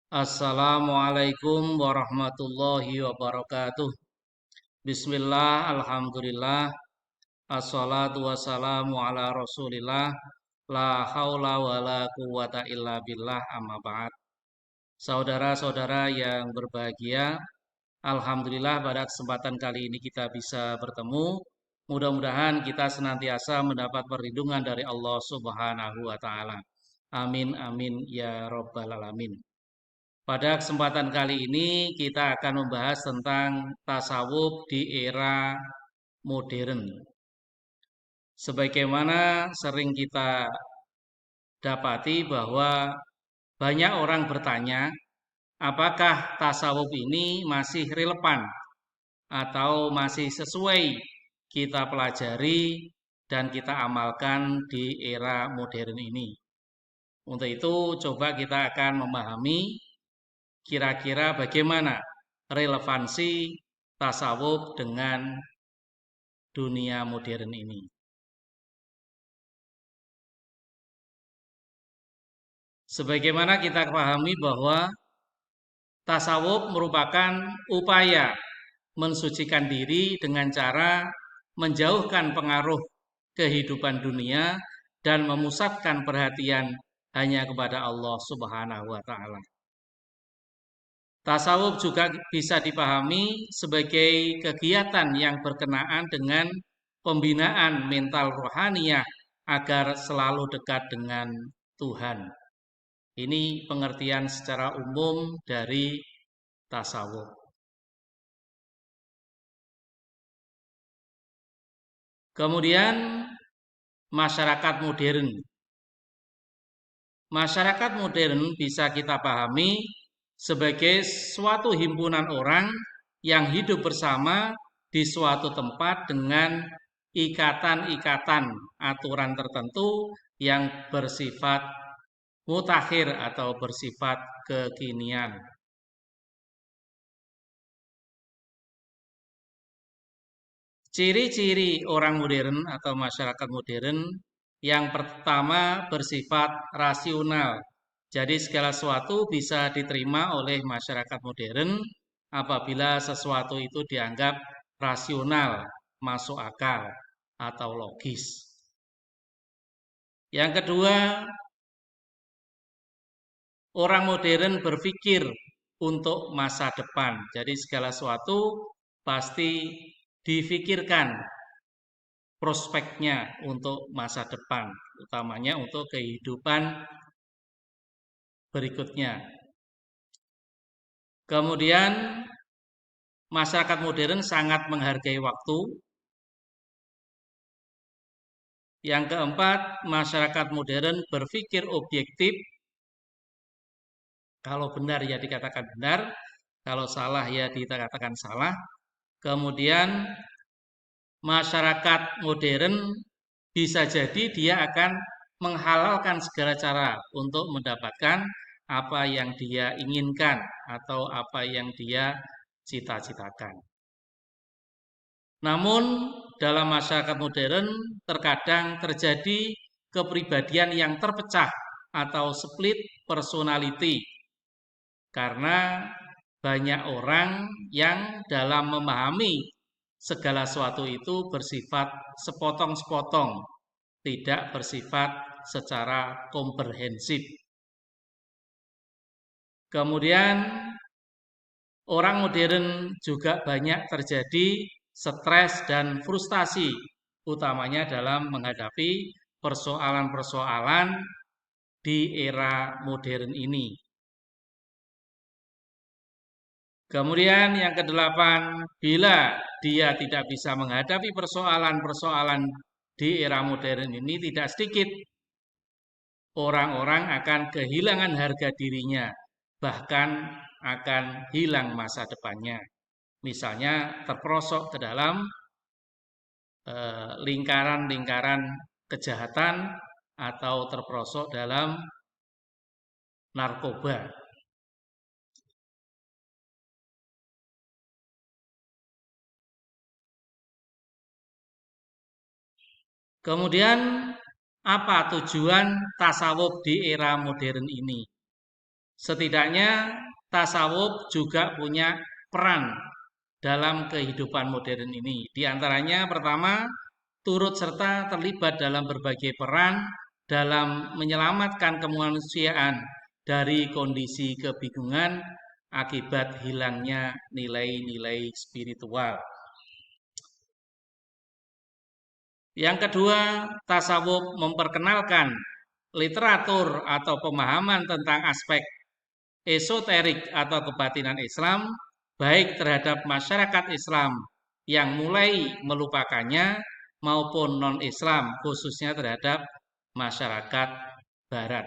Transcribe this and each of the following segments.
Assalamualaikum warahmatullahi wabarakatuh. Bismillah, alhamdulillah, assalatu wassalamu ala rasulillah, la haula wa la quwata illa billah amma ba'd. Saudara-saudara yang berbahagia, alhamdulillah pada kesempatan kali ini kita bisa bertemu. Mudah-mudahan kita senantiasa mendapat perlindungan dari Allah Subhanahu wa taala. Amin amin ya rabbal alamin. Pada kesempatan kali ini kita akan membahas tentang tasawuf di era modern. Sebagaimana sering kita dapati bahwa banyak orang bertanya, apakah tasawuf ini masih relevan atau masih sesuai kita pelajari dan kita amalkan di era modern ini. Untuk itu coba kita akan memahami kira-kira bagaimana relevansi tasawuf dengan dunia modern ini. Sebagaimana kita pahami bahwa tasawuf merupakan upaya mensucikan diri dengan cara menjauhkan pengaruh kehidupan dunia dan memusatkan perhatian hanya kepada Allah Subhanahu wa taala. Tasawuf juga bisa dipahami sebagai kegiatan yang berkenaan dengan pembinaan mental rohaniah agar selalu dekat dengan Tuhan. Ini pengertian secara umum dari tasawuf. Kemudian masyarakat modern. Masyarakat modern bisa kita pahami sebagai suatu himpunan orang yang hidup bersama di suatu tempat dengan ikatan-ikatan aturan tertentu yang bersifat mutakhir atau bersifat kekinian. Ciri-ciri orang modern atau masyarakat modern yang pertama bersifat rasional. Jadi segala sesuatu bisa diterima oleh masyarakat modern apabila sesuatu itu dianggap rasional, masuk akal, atau logis. Yang kedua, orang modern berpikir untuk masa depan. Jadi segala sesuatu pasti difikirkan prospeknya untuk masa depan, utamanya untuk kehidupan berikutnya. Kemudian masyarakat modern sangat menghargai waktu. Yang keempat, masyarakat modern berpikir objektif. Kalau benar ya dikatakan benar, kalau salah ya dikatakan salah. Kemudian masyarakat modern bisa jadi dia akan menghalalkan segala cara untuk mendapatkan apa yang dia inginkan atau apa yang dia cita-citakan. Namun dalam masyarakat modern terkadang terjadi kepribadian yang terpecah atau split personality karena banyak orang yang dalam memahami segala sesuatu itu bersifat sepotong-sepotong, tidak bersifat secara komprehensif. Kemudian orang modern juga banyak terjadi stres dan frustasi, utamanya dalam menghadapi persoalan-persoalan di era modern ini. Kemudian yang kedelapan, bila dia tidak bisa menghadapi persoalan-persoalan di era modern ini, tidak sedikit orang-orang akan kehilangan harga dirinya, bahkan akan hilang masa depannya. Misalnya terperosok ke dalam lingkaran-lingkaran kejahatan atau terperosok dalam narkoba. Kemudian apa tujuan tasawuf di era modern ini? Setidaknya tasawuf juga punya peran dalam kehidupan modern ini. Di antaranya pertama, turut serta terlibat dalam berbagai peran dalam menyelamatkan kemanusiaan dari kondisi kebingungan akibat hilangnya nilai-nilai spiritual. Yang kedua, tasawuf memperkenalkan literatur atau pemahaman tentang aspek esoterik atau kebatinan Islam, baik terhadap masyarakat Islam yang mulai melupakannya maupun non-Islam, khususnya terhadap masyarakat Barat.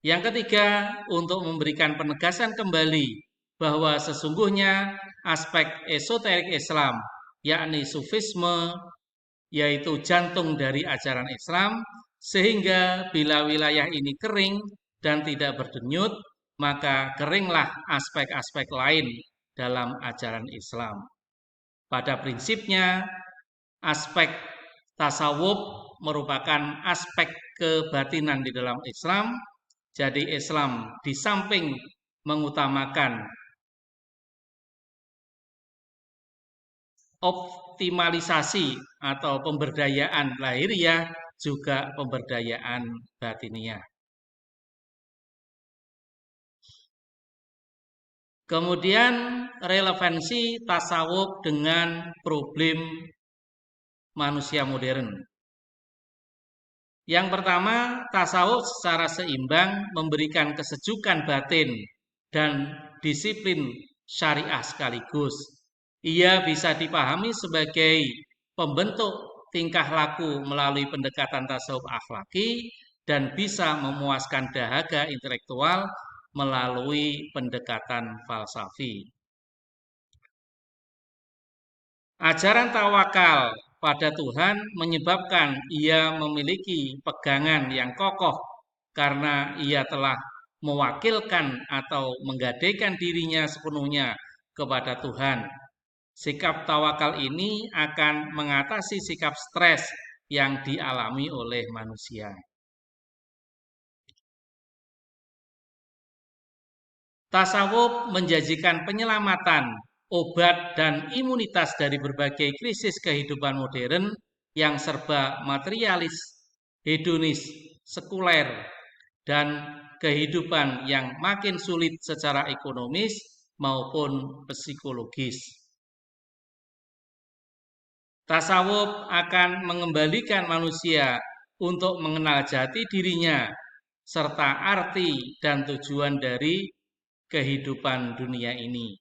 Yang ketiga, untuk memberikan penegasan kembali bahwa sesungguhnya aspek esoterik Islam, yakni sufisme, yaitu jantung dari ajaran Islam, sehingga bila wilayah ini kering dan tidak berdenyut, maka keringlah aspek-aspek lain dalam ajaran Islam. Pada prinsipnya, aspek tasawuf merupakan aspek kebatinan di dalam Islam. Jadi Islam di samping mengutamakan optimalisasi atau pemberdayaan lahiriah, juga pemberdayaan batiniah. Kemudian relevansi tasawuf dengan problem manusia modern. Yang pertama, tasawuf secara seimbang memberikan kesejukan batin dan disiplin syariah sekaligus. Ia bisa dipahami sebagai pembentuk tingkah laku melalui pendekatan tasawuf akhlaki dan bisa memuaskan dahaga intelektual melalui pendekatan falsafi. Ajaran tawakal pada Tuhan menyebabkan ia memiliki pegangan yang kokoh karena ia telah mewakilkan atau menggadaikan dirinya sepenuhnya kepada Tuhan. Sikap tawakal ini akan mengatasi sikap stres yang dialami oleh manusia. Tasawuf menjanjikan penyelamatan, obat, dan imunitas dari berbagai krisis kehidupan modern yang serba materialis, hedonis, sekuler, dan kehidupan yang makin sulit secara ekonomis maupun psikologis. Tasawuf akan mengembalikan manusia untuk mengenal jati dirinya serta arti dan tujuan dari kehidupan dunia ini.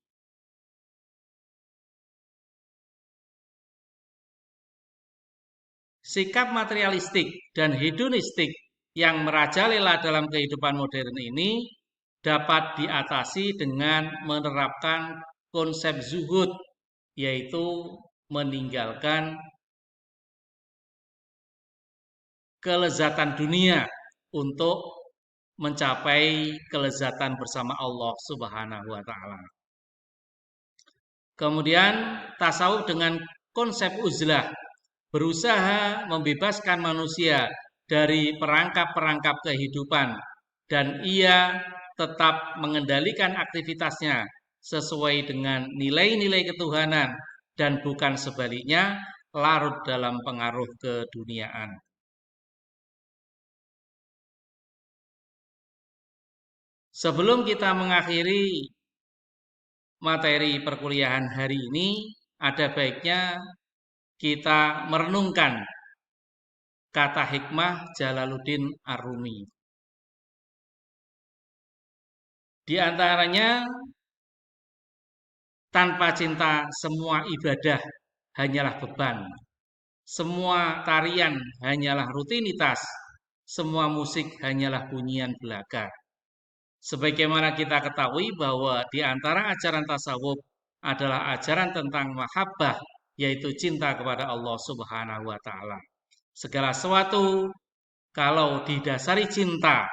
Sikap materialistik dan hedonistik yang merajalela dalam kehidupan modern ini dapat diatasi dengan menerapkan konsep zuhud, yaitu meninggalkan kelezatan dunia untuk mencapai kelezatan bersama Allah Subhanahu wa Ta'ala. Kemudian tasawuf dengan konsep uzlah berusaha membebaskan manusia dari perangkap-perangkap kehidupan dan ia tetap mengendalikan aktivitasnya sesuai dengan nilai-nilai ketuhanan dan bukan sebaliknya larut dalam pengaruh keduniaan. Sebelum kita mengakhiri materi perkuliahan hari ini, ada baiknya kita merenungkan kata hikmah Jalaluddin Ar-Rumi. Di antaranya, tanpa cinta semua ibadah hanyalah beban. Semua tarian hanyalah rutinitas. Semua musik hanyalah bunyian belaka. Sebagaimana kita ketahui bahwa di antara ajaran tasawuf adalah ajaran tentang mahabbah, yaitu cinta kepada Allah Subhanahu wa Ta'ala. Segala sesuatu kalau didasari cinta,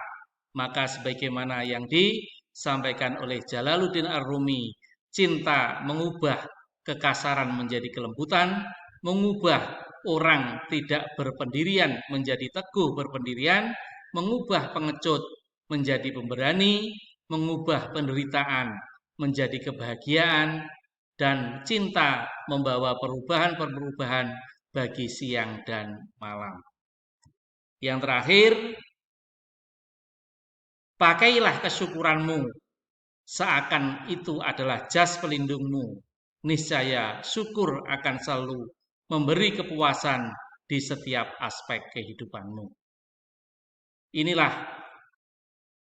maka sebagaimana yang disampaikan oleh Jalaluddin Ar-Rumi, cinta mengubah kekasaran menjadi kelembutan, mengubah orang tidak berpendirian menjadi teguh berpendirian, mengubah pengecut menjadi pemberani, mengubah penderitaan menjadi kebahagiaan, dan cinta membawa perubahan-perubahan bagi siang dan malam. Yang terakhir, pakailah kesyukuranmu seakan itu adalah jas pelindungmu. Niscaya syukur akan selalu memberi kepuasan di setiap aspek kehidupanmu. Inilah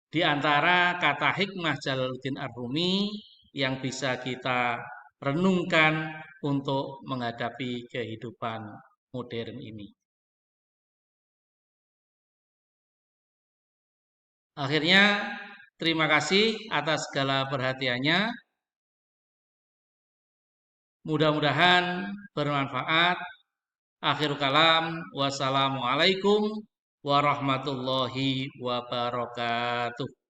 di antara kata hikmah Jalaluddin Ar-Rumi yang bisa kita renungkan untuk menghadapi kehidupan modern ini. Akhirnya, terima kasih atas segala perhatiannya. Mudah-mudahan bermanfaat. Akhirul kalam, wassalamualaikum warahmatullahi wabarakatuh.